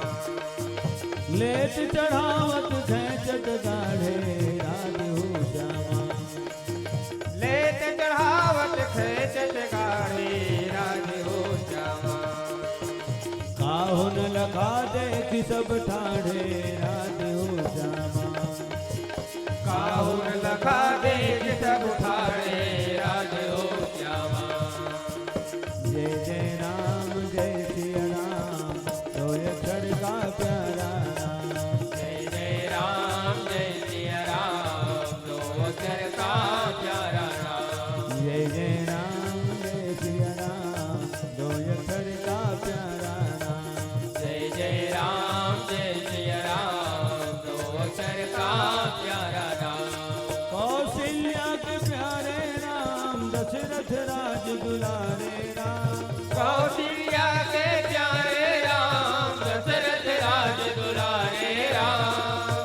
लेत चढ़ावत खेचत गाढ़े राधे हो श्यामा, लेत चढ़ावत खेचत गाढ़े राधे हो श्यामा। काहुन लखा देखी सब ठाढ़े राधे हो श्यामा, काहुन लखा देख सब ठाढ़े राधे हो श्यामा। जय जय राम जय सिया राम, दो अक्षर का प्यारा नाम। जय जय राम जय सिया राम, दो अक्षर का प्यारा नाम। जय जय राम जय सिया राम, दो अक्षर का प्यारा नाम। जय जय राम जय सिया राम, दो अक्षर का प्यारा नाम। कौशल्या के प्यारे राम, दशरथ राज दुलारे राम। कौशल्या के प्यारे राम, दशरथ राज दुलारे राम।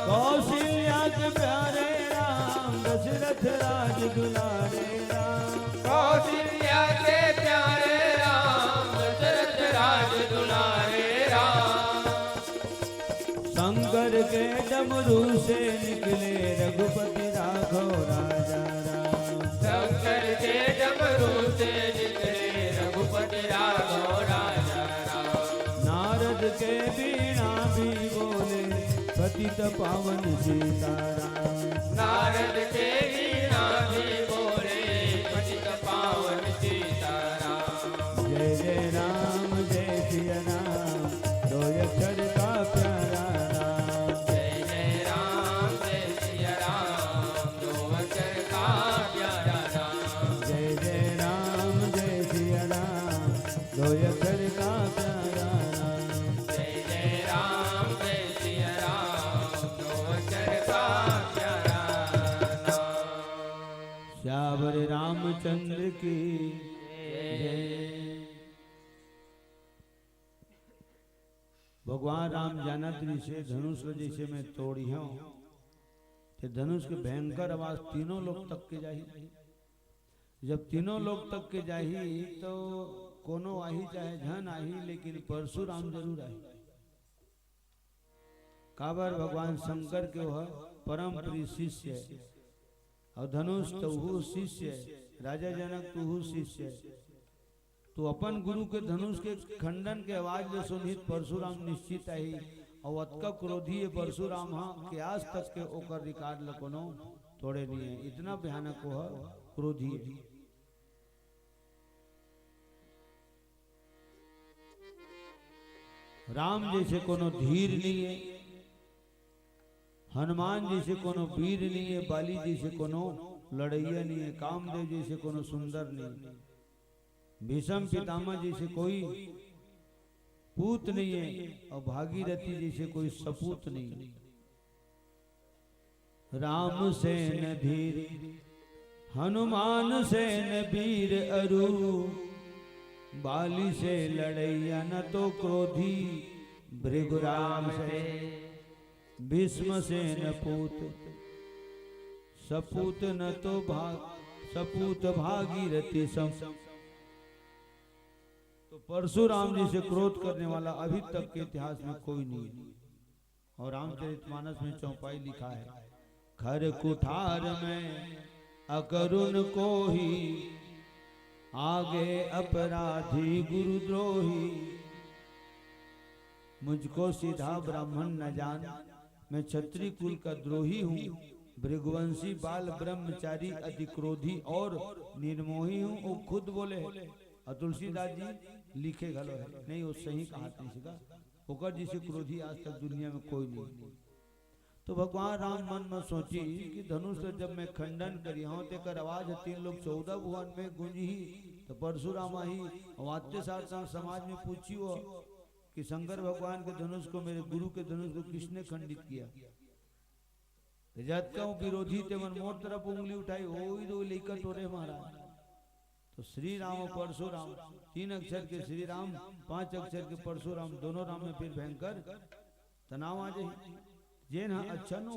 कौशल्या के प्यारे राम, दशरथ राज दुलारे राम। कौशल्या के प्यारे राम, दशरथ राज दुलारे राम। शंकर के डमरू से निकले रघुपति राघव राजा राम। शंकर के डमरू से निकले रघुपति राघव राजा राम। नारद के बीणा भी बोले पतित पावन सीताराम। नारद के वीणा भी बोले पतित पावन सीताराम। जय जय राम जय सिया राम, दो अक्षर का प्यारा नाम। जय जय राम जय सिया राम, दो अक्षर का प्यारा नाम। जय जय राम जय सिया राम, दो अक्षर का प्यारा नाम। जय जय राम जय सिया राम, दो अक्षर का प्यारा नाम। श्यावर रामचंद्र की जय। भगवान राम जानत से धनुष जैसे मैं तोड़ी हूँ ते धनुष के भयंकर आवाज तीनों लोग तक के जाही। जब तीनों लोग तक के जाही तो कोनो आही चाहे धन आही, लेकिन परशुराम जरूर आही। काबर भगवान शंकर के वह परम प्रिय शिष्य है और धनुष तो वो शिष्य है, राजा जनक तो वो शिष्य है। तो अपन गुरु के धनुष के खंडन के आवाज जो सुनित परशुराम निश्चित आई और अतका क्रोधी है परशुराम हाँ के आज तक के ओकर रिकॉर्ड लकोनो तोड़े नहीं है, इतना भयानक वो क्रोधी है। राम जैसे कोनो धीर नहीं है, हनुमान जैसे कोनो वीर नहीं है, बाली जैसे कोनो लड़ैया नहीं है, कामदेव जैसे कोनो सुंदर नहीं, भीष्म पितामह जैसे कोई पूत नहीं है और भागीरथी जैसे कोई सपूत नहीं। राम सेन धीर हनुमान सेन वीर अरु, बाली से लड़ैया न तो क्रोधी, भृगुराम से भीष्म सेन पूत, सपूत न तो सपूत भागीरथी सम। तो परशुराम जी से क्रोध करने वाला अभी तक के इतिहास में कोई नहीं है। और रामचरितमानस में चौपाई लिखा है, खर कुठार में अकरुण को ही आगे अपराधी गुरुद्रोही, मुझको सीधा ब्राह्मण न जान, मैं क्षत्रिय कुल का द्रोही हूँ, भृगुवंशी बाल ब्रह्मचारी अति क्रोधी और निर्मोही हूँ। वो खुद बोले और तुलसीदास जी लिखे गलो है नहीं, वो सही कहा सीखा होकर जिसे क्रोधी आज तक दुनिया में कोई नहीं। तो भगवान राम मन में सोची कि धनुष जब मैं खंडन करी हूँ तेकर आवाज 3 लोग 14 भुवन में गुंजी, तो परशुराम ही वाद्य साथ समाज में पूछी हो कि शंकर भगवान के धनुष को, मेरे गुरु के धनुष को किसने खंडित किया। जद का विरोधी थे मन मोर तरफ उंगली उठाई, वो ही दो लेकर टोरे मारा। तो श्री राम और परशुराम, 3 अक्षर के श्री राम, 5 अक्षर के परशुराम, दोनों राम में फिर भयंकर तनाव आ जाए। जेन अच्छा नो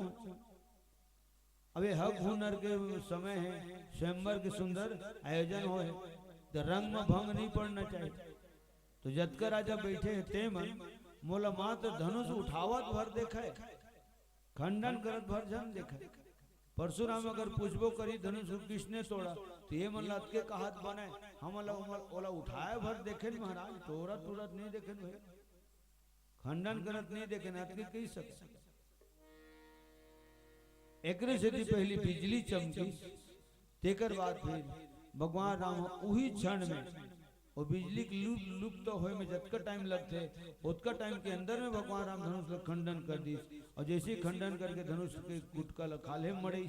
अबे हक हुनर के समय है, स्वयंवर के सुंदर आयोजन हो, तो रंग में भंग नहीं पड़ना चाहिए। तो जतकर राजा बैठे हैं ते मन मोला मात्र धनुष उठावत भर देखा है, खंडन करत भर जन देखा है। परशुराम अगर पूछबो करी धनुष किसने तोड़ा, तो ये मन लत के कहत बने हम ओला उठाए भर देखे महाराज, तोड़त तुरत नहीं देखे भाई, खंडन करत नहीं देखे ना कही सके। एकरे से पहली बिजली चमकी, तेकर बाद फिर भगवान राम उही क्षण में और बिजली की लुप्त तो होए में जतका टाइम लगते उतका टाइम के अंदर में भगवान राम धनुष का खंडन कर दी। और जैसे ही खंडन करके धनुष के गुटका खाले मरे,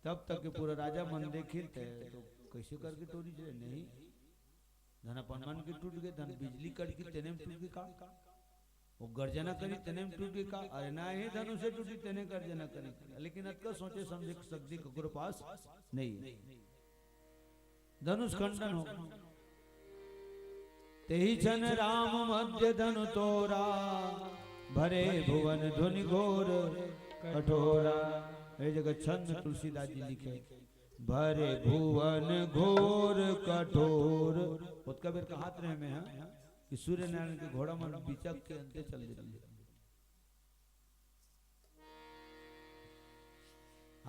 तब तक के पूरा राजा मन देखे तो कैसे करके तोड़ी चले नहीं, धन अपन मन के टूट गए, धन बिजली कट की तेने में टूट गई का, वो गर्जना करी तेने में टूट गई का, अरे ना ही धनुष से टूटी तेने गर्जना करी, लेकिन अतका सोचे समझे शक्ति ककरो पास नहीं। धनुष खंडन हो तेहि क्षण राम मध्य धनु तोरा, भरे भुवन ध्वनि घोर कठोरा। ये जगह छंद में तुलसीदास जी लिखे, भरे भुवन घोर कठोर। उसका फिर हाथ रहे में है कि सूर्य नारायण के घोड़ा मन बिचक के अंते चल जाते।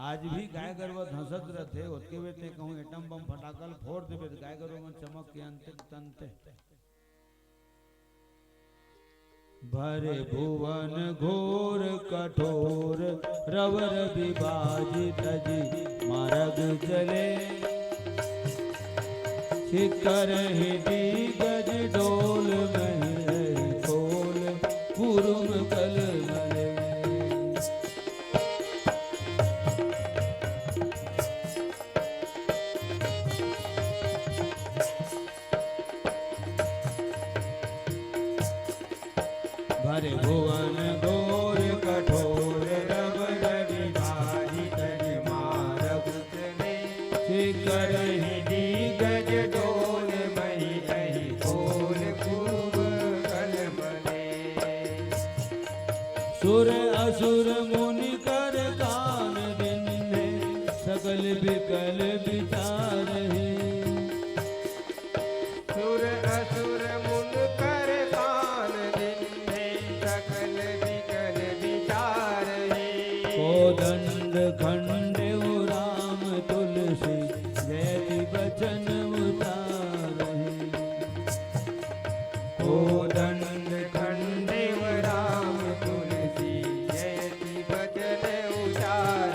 आज भी गाय गरवा धंसत रहते, उसके बेटे कहूँ एटम बम फटाकल फोड़ दे, गाय गरवा में चमक के अंते तनते। भरे भुवन घोर कठोर, रवर विभाजित जी मार्ग चले, शिखर हिडी गज डोल मही खोल, कुरुम कल मले। भरे भुवन घोर कठोर, रवर विभाजित जी मार्ग चले, शिखर हिडी गज डोल मही खोल, कुरुम कल मले। सुर असुर मुनि कर कान दिन, सकल विकल विचार है। सुर असुर मुन कर कान दिन, सकल विकल विचार है। कोदंड खंडे राम तुलसी, जयति बचन उतारहि। कोदंड खंडे राम तुलसी, जयति बचन उचारहि।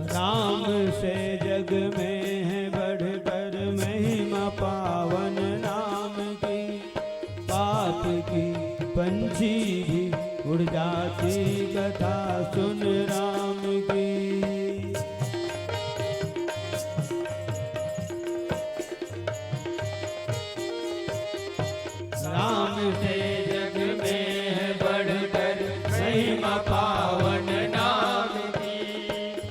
राम से जग में है बढ़कर महिमा पावन नाम की, पाप की पंछी भी उड़ जाती कथा सुन राम की। राम से जग में है बढ़कर महिमा पावन नाम की।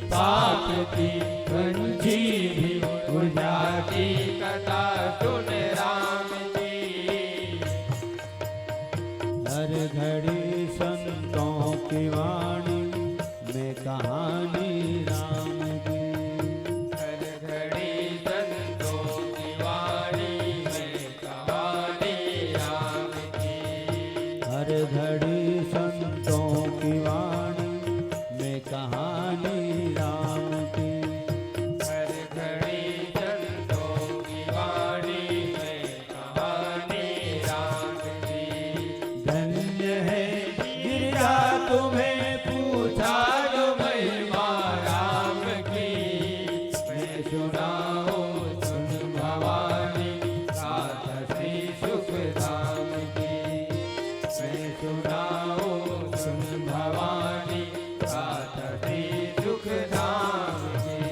पाप की पंछी भी उड़ जाती कथा सुन राम की। हर घड़ी संतों की वाणी में कहानी राम की। हर घड़ी संतों की वाणी में कहानी राम की। हर घड़ी संतों की वाणी में कहानी राम की। हर घड़ी संतों की वाणी में कहानी राम की। धन्य है गिरिजा तुम्हें पूछा जो महिमा राम की। मैं सुनाऊं सुन भवानी गाथा श्री सुखधाम की। मैं सुनाऊं सुन भवानी गाथा श्री सुखधाम की।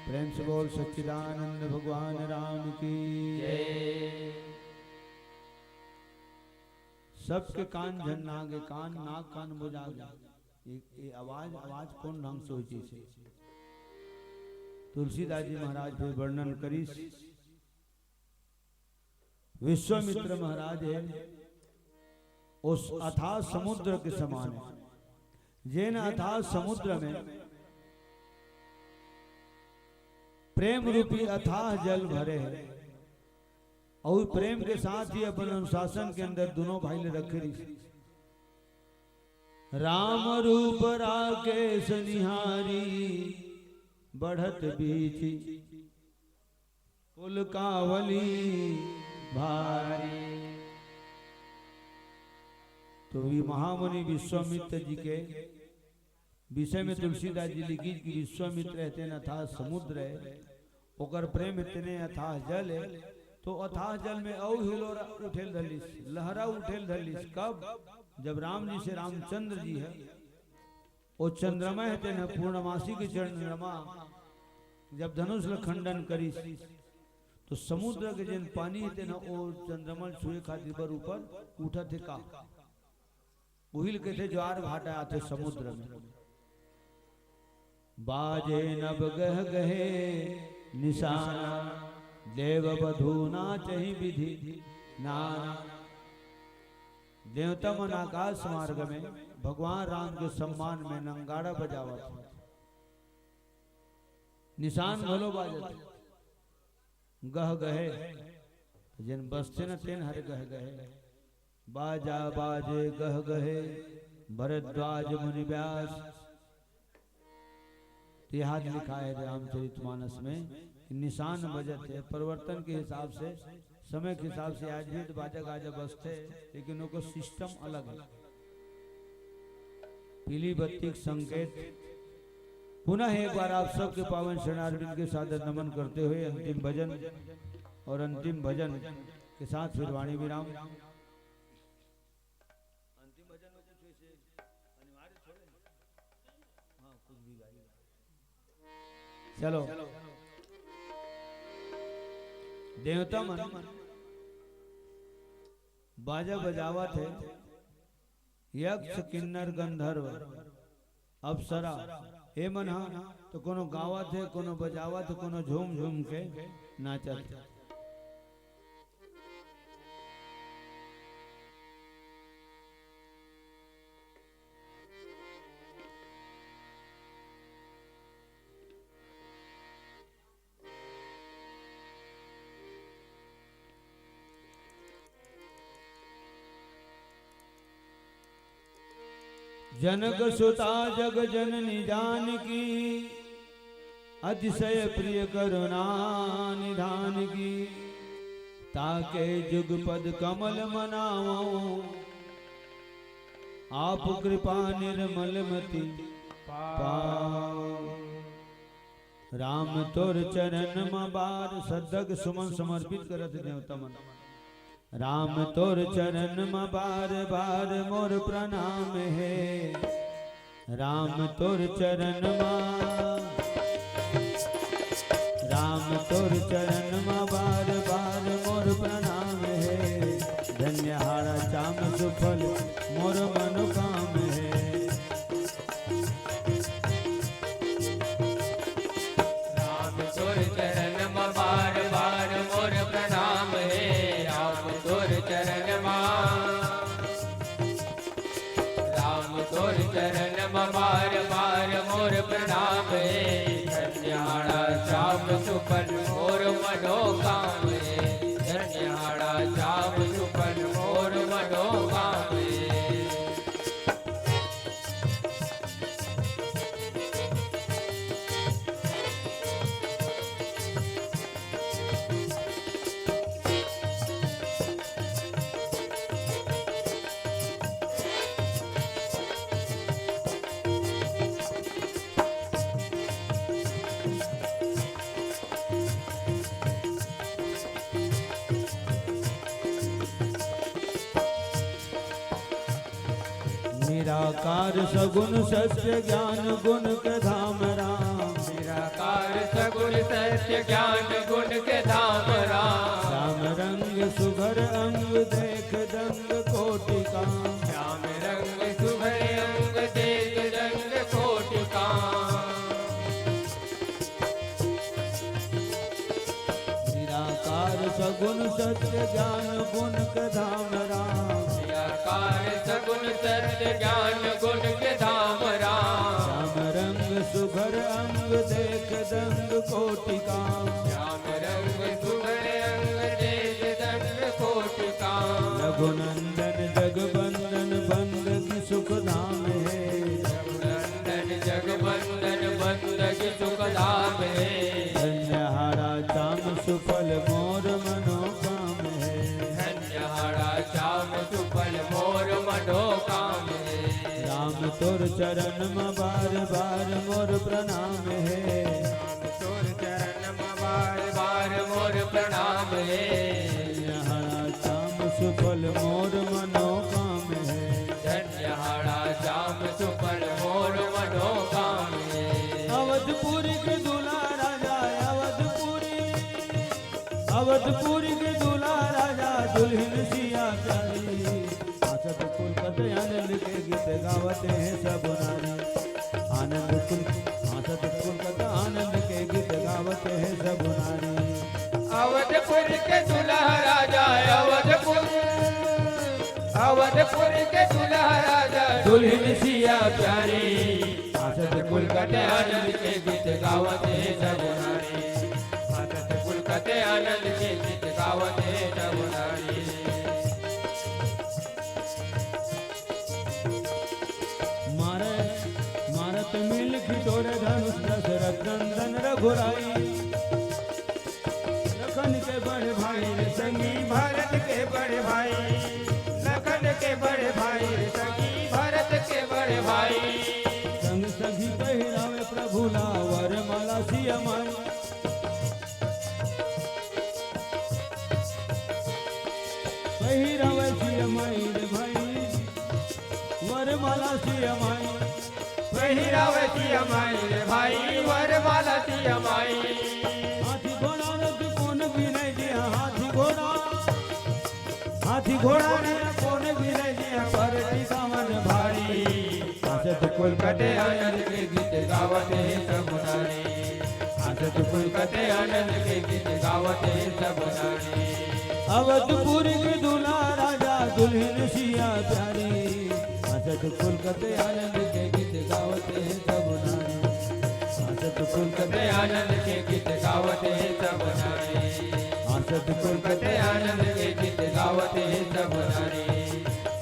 प्रेम से बोल सच्चिदानंद भगवान राम की। जय। सबके कान झन नागे कान नाक कान बुझागे। ये आवाज आवाज कौन ढंग से हुई चीज है। तुलसीदास जी महाराज फिर वर्णन करी। विश्वामित्र महाराज है उस अथाह समुद्र के समान है। जैन अथाह समुद्र में प्रेम रूपी अथाह जल भरे हैं और प्रेम के साथ ही अपन अनुशासन के अंदर दोनों भाई ने रखे रही। राम रूप राकेश निहारी बढ़त बीची पुल कावली भारी। तो ये महामुनि विश्वामित्र जी के विषय में तुलसीदास जी लिखी कि विश्वामित्र रहते न था समुद्र है ओकर प्रेम इतने अथाह जल है। तो अथाह जल में औ हिलोरा उठेल धलिस लहरा उठेल धलिस। कब? जब राम जी से रामचंद्र जी है वो चंद्रमा है तेना पूर्णमासी की चंद्रमा जब धनुष खंडन करी तो समुद्र के जिन पानी है तेना वो चंद्रमा छुए खातिर पर ऊपर उठा थे का उहिल के थे ज्वार भाटा आते समुद्र में। बाजे नब गह गहे निशाना देव बधू नाचहि विधि नाना। देवता मन आकाश मार्ग में भगवान राम के सम्मान में नंगाड़ा बजावत निशान भलो बाजत गह गहे जिन बसते न तेन हर गह गहे। बाजा बाजे गह गहे भरद्वाज मुनि व्यास। यहाँ लिखा है रामचरितमानस में निशान बजत है परिवर्तन के हिसाब से समय के हिसाब से आज भी बाजा गाजा बजते लेकिन उनको सिस्टम अलग है। पीली बत्ती संकेत। पुनः एक बार आप सबके पावन शरणार्थियों के सादर नमन करते हुए अंतिम भजन और अंतिम भजन के साथ फिर वाणी विराम। अंतिम भजन में कुछ ऐसे अनिवार्य थोड़े हाँ कुछ भी गाइए। चलो देवता मन बाजा बजावत है। यक्ष किन्नर गंधर्व अप्सरा हे मन तो कोनो गावत है कोनो बजावत है कोनो झूम झूम के नाचत है। जनक सुता जग जननी जानकी अतिशय प्रिय करुणा निधान की। ताके जुग पद कमल मनाओ आप कृपा निर्मल मति पाओ। राम तोर चरण में बार सदग सुमन समर्पित करत देवता मन। राम तोर चरण में बार बार मोर प्रणाम है। राम तोर चरण में राम तोर चरण में बार बार मोर प्रणाम है। सुफल मोर मनोकाम है। राम तोर चरण में बार बार मोर प्रणाम है। राम तोर चरण में, राम तोर चरण में बार बार मोर प्रणाम है। धन्याड़ा श्याम सुफल मोर मनोकाम है। धन्याड़ा श्याम सुफल मोर मनोकाम है। निराकार सगुण सत्य ज्ञान गुण के धाम राम। निराकार सगुण सत्य ज्ञान गुण के धाम राम। राम रंग सुघर अंग देख दंग कोटि का। श्याम रंग सुभर अंग देख रंग कोटि का। निराकार सगुण सत्य ज्ञान गुण के धाम राम। निराकार सगुण सत्य ज्ञान गुण के धाम राम। श्याम रंग सुघर अंग देख दंग कोटि का। श्याम रंग सुभर अंग देख रंग कोटि का। रघुनंदन जगबंदन बंदगी सुख धाम है। रघुनंदन जगबंदन बंदगी सुख धाम है। धन्यहारा चाम सुफल मोर मनोकाम है। धन्यहारा श्याम सुफल मोर मनोकाम है। राम तोर चरण में बार बार मोर प्रणाम है। तोर चरण में बार बार मोर प्रणाम है। धन्यहारा चाम सुफल मोर मनोकाम है। धन्यहारा श्याम सुफल मोर मनोकाम है। अवधपुरी के दूल्हा राजा अवधपुरी, अवधपुरी के दूल्हा राजा दुल्हन सिया प्यारी। आसत कुल कथे आनंद के गीत गावते हैं सब नारी। आनंद कुल आसत कुल कथा आनंद के गीत गावते हैं सब नारी। अवधपुर के दुल्हा राजा अवधपुर, अवधपुर के दुल्हा राजा दुल्हन सिया प्यारी। आसत कुल कटे आनंद के गीत गावते हैं सब नारी। आसत कुल कटे आनंद के गीत गावते हैं सब नारी। मारत मिल खिटोरे धनुष दशरथ नंदन रघुराई। लखन के बड़े भाई रे संगी भरत के बड़े भाई, लखन के बड़े भाई सखी भरत के बड़े भाई। संग सखी पहिरावे प्रभु लावर माला सिया माई। पहिरावे सिया माई रे भाई वरमाला सिया माई। पहिरावे सिया माई रे भाई वरमाला सिया माई। हाथी घोड़ा रथ कौन भी नहीं दिया। हाथी घोड़ा, हाथी घोड़ा ने कौन भी नहीं दिया। पर टिकावन भारी। आसत कुल कटे आनंद के गीत गावते हैं सब नारी। आसत कुल कटे आनंद के गीत गावते हैं सब नारी। अवधपुर के दूल्हा राजा दुल्हन सिया प्यारी। आसत कुल कथे आनंद के गीत गावते हैं सब नारी। आसत कुल कटे कथे आनंद के गीत गावते हैं सब नारी। आसत कुल कटे आनंद के गीत गावते हैं सब नारी।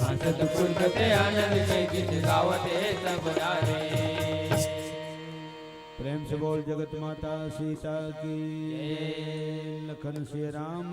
आसत कुल कटे आनंद के गीत गावते हैं सब नारी। प्रेम से बोल जगत माता सीता की। लखन से राम